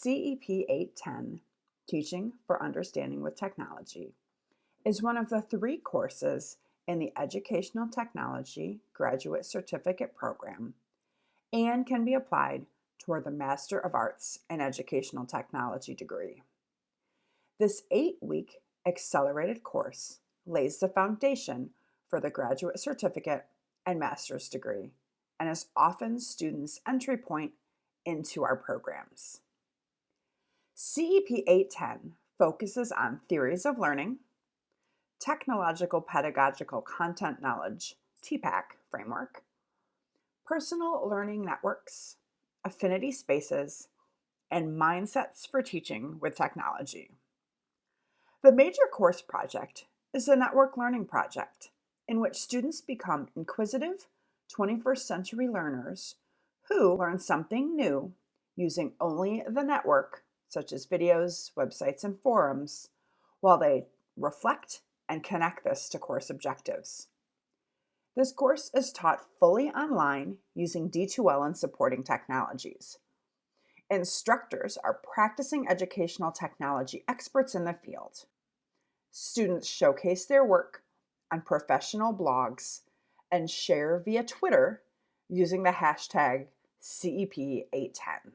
CEP 810, Teaching for Understanding with Technology, is one of the 3 courses in the Educational Technology Graduate Certificate Program and can be applied toward the Master of Arts in Educational Technology degree. This 8-week accelerated course lays the foundation for the graduate certificate and master's degree and is often students' entry point into our programs. CEP 810 focuses on theories of learning, technological pedagogical content knowledge, TPACK framework, personal learning networks, affinity spaces, and mindsets for teaching with technology. The major course project is the Network Learning Project, in which students become inquisitive 21st century learners who learn something new using only the network, such as videos, websites, and forums, while they reflect and connect this to course objectives. This course is taught fully online using D2L and supporting technologies. Instructors are practicing educational technology experts in the field. Students showcase their work on professional blogs and share via Twitter using the hashtag CEP810.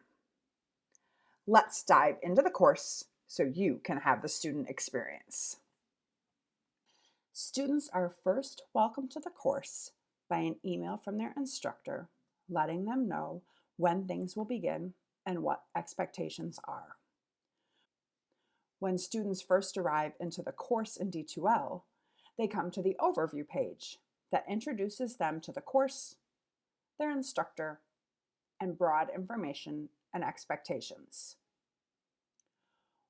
Let's dive into the course so you can have the student experience. Students are first welcomed to the course by an email from their instructor letting them know when things will begin and what expectations are. When students first arrive into the course in D2L, they come to the overview page that introduces them to the course, their instructor, and broad information and expectations.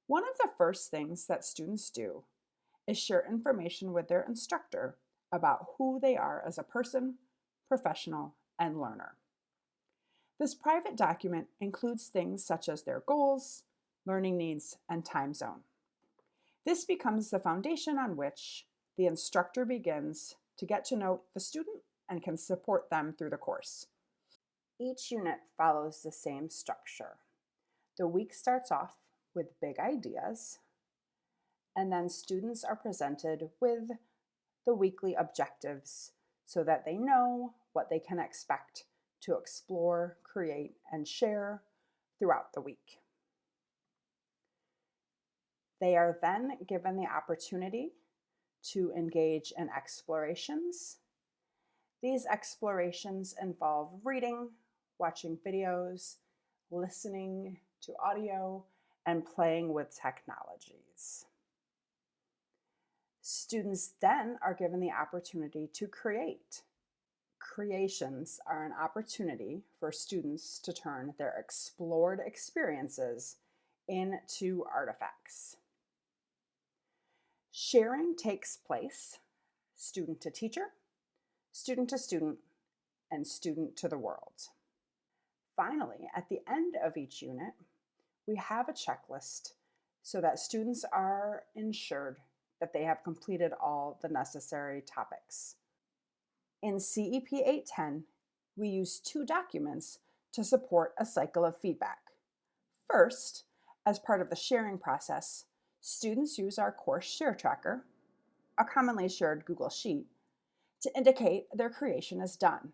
One of the first things that students do is share information with their instructor about who they are as a person, professional, and learner. This private document includes things such as their goals, learning needs, and time zone. This becomes the foundation on which the instructor begins to get to know the student and can support them through the course. Each unit follows the same structure. The week starts off with big ideas, and then students are presented with the weekly objectives so that they know what they can expect to explore, create, and share throughout the week. They are then given the opportunity to engage in explorations. These explorations involve reading, watching videos, listening to audio, and playing with technologies. Students then are given the opportunity to create. Creations are an opportunity for students to turn their explored experiences into artifacts. Sharing takes place student to teacher, student to student, and student to the world. Finally, at the end of each unit, we have a checklist so that students are ensured that they have completed all the necessary topics. In CEP 810, we use 2 documents to support a cycle of feedback. First, as part of the sharing process, students use our course share tracker, a commonly shared Google Sheet, to indicate their creation is done.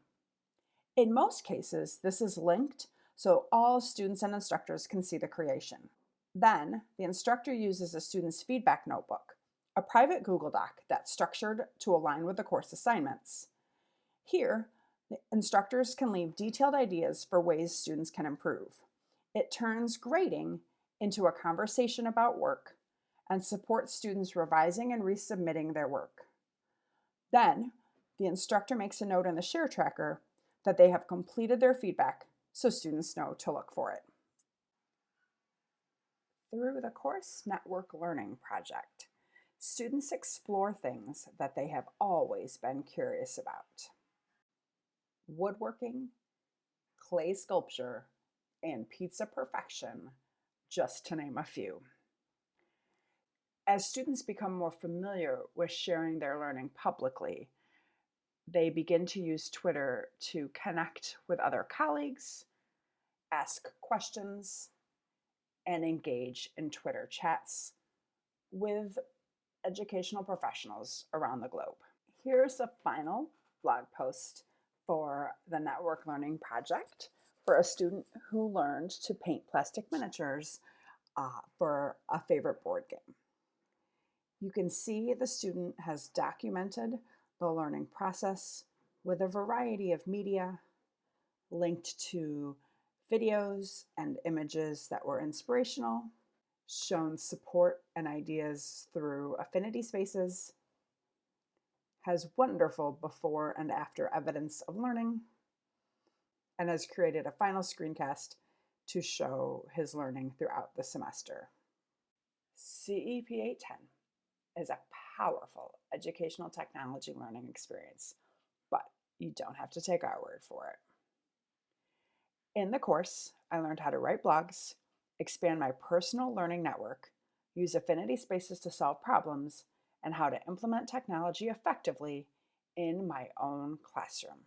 In most cases, this is linked so all students and instructors can see the creation. Then, the instructor uses a student's feedback notebook, a private Google Doc that's structured to align with the course assignments. Here, the instructors can leave detailed ideas for ways students can improve. It turns grading into a conversation about work and supports students revising and resubmitting their work. Then, the instructor makes a note in the share tracker that they have completed their feedback so students know to look for it. Through the course Network Learning Project, students explore things that they have always been curious about. Woodworking, clay sculpture, and pizza perfection, just to name a few. As students become more familiar with sharing their learning publicly, they begin to use Twitter to connect with other colleagues, ask questions, and engage in Twitter chats with educational professionals around the globe. Here's a final blog post for the Network Learning Project for a student who learned to paint plastic miniatures for a favorite board game. You can see the student has documented the learning process with a variety of media linked to videos and images that were inspirational, shown support and ideas through affinity spaces, has wonderful before and after evidence of learning, and has created a final screencast to show his learning throughout the semester. CEP 810 is a powerful educational technology learning experience, but you don't have to take our word for it. In the course, I learned how to write blogs, expand my personal learning network, use affinity spaces to solve problems, and how to implement technology effectively in my own classroom.